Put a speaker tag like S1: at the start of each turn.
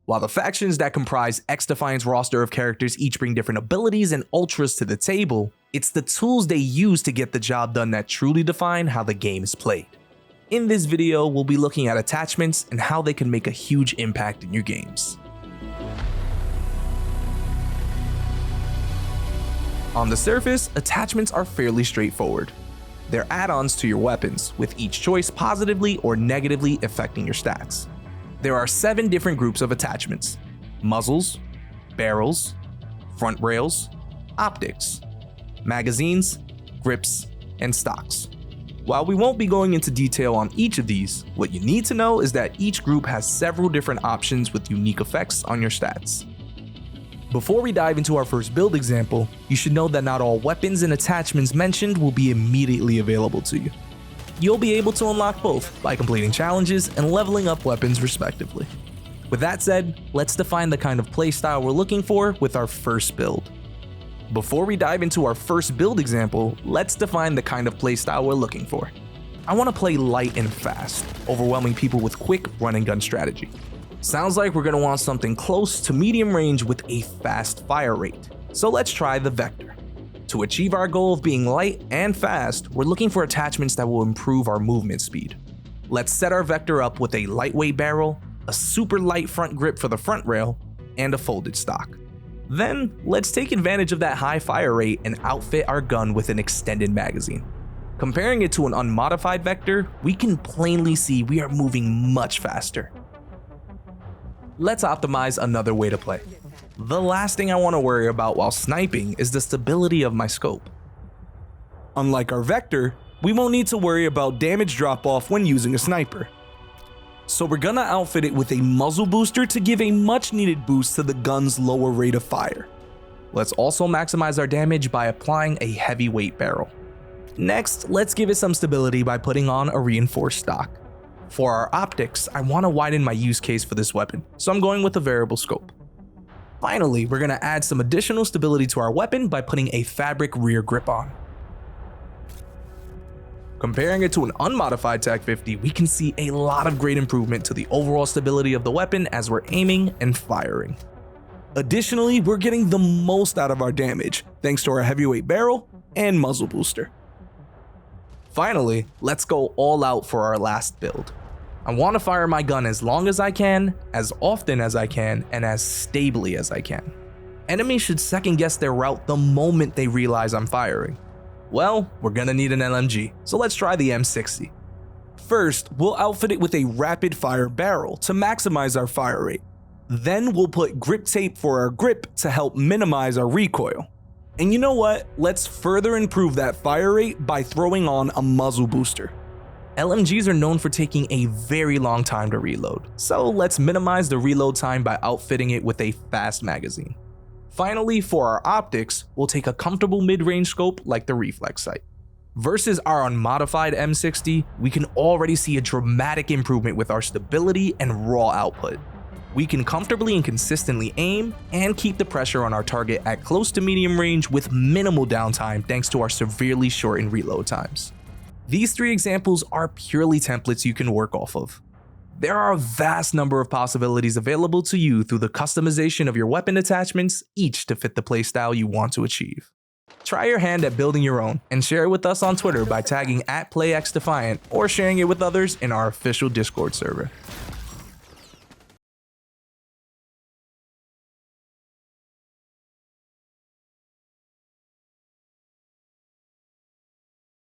S1: While the factions that comprise XDefiant's roster of characters each bring different abilities and ultras to the table, it's the tools they use to get the job done that truly define how the game is played. In this video, we'll be looking at attachments and how they can make a huge impact in your games. On the surface, attachments are fairly straightforward. They're add-ons to your weapons, with each choice positively or negatively affecting your stats. There are 7 different groups of attachments: muzzles, barrels, front rails, optics, magazines, grips, and stocks. While we won't be going into detail on each of these, what you need to know is that each group has several different options with unique effects on your stats. Before we dive into our first build example, you should know that not all weapons and attachments mentioned will be immediately available to you. You'll be able to unlock both by completing challenges and leveling up weapons respectively. With that said, let's define the kind of playstyle we're looking for with our first build. Before we dive into our first build example, let's define the kind of playstyle we're looking for. I want to play light and fast, overwhelming people with quick run and gun strategy. Sounds like we're going to want something close to medium range with a fast fire rate. So let's try the Vector. To achieve our goal of being light and fast, we're looking for attachments that will improve our movement speed. Let's set our Vector up with a lightweight barrel, a super light front grip for the front rail, and a folded stock. Then, let's take advantage of that high fire rate and outfit our gun with an extended magazine. Comparing it to an unmodified Vector, we can plainly see we are moving much faster. Let's optimize another way to play. The last thing I want to worry about while sniping is the stability of my scope. Unlike our Vector, we won't need to worry about damage drop-off when using a sniper. So we're gonna outfit it with a muzzle booster to give a much needed boost to the gun's lower rate of fire. Let's also maximize our damage by applying a heavyweight barrel. Next, let's give it some stability by putting on a reinforced stock. For our optics, I want to widen my use case for this weapon, so I'm going with a variable scope. Finally, we're going to add some additional stability to our weapon by putting a fabric rear grip on. Comparing it to an unmodified TAC 50, we can see a lot of great improvement to the overall stability of the weapon as we're aiming and firing. Additionally, we're getting the most out of our damage thanks to our heavyweight barrel and muzzle booster. Finally, let's go all out for our last build. I want to fire my gun as long as I can, as often as I can, and as stably as I can. Enemies should second guess their route the moment they realize I'm firing. Well, we're gonna need an LMG, so let's try the M60. First, we'll outfit it with a rapid fire barrel to maximize our fire rate. Then we'll put grip tape for our grip to help minimize our recoil. And you know what? Let's further improve that fire rate by throwing on a muzzle booster. LMGs are known for taking a very long time to reload, so let's minimize the reload time by outfitting it with a fast magazine. Finally, for our optics, we'll take a comfortable mid-range scope like the reflex sight. Versus our unmodified M60, we can already see a dramatic improvement with our stability and raw output. We can comfortably and consistently aim and keep the pressure on our target at close to medium range with minimal downtime thanks to our severely shortened reload times. These 3 examples are purely templates you can work off of. There are a vast number of possibilities available to you through the customization of your weapon attachments, each to fit the playstyle you want to achieve. Try your hand at building your own and share it with us on Twitter by tagging @PlayXDefiant or sharing it with others in our official Discord server.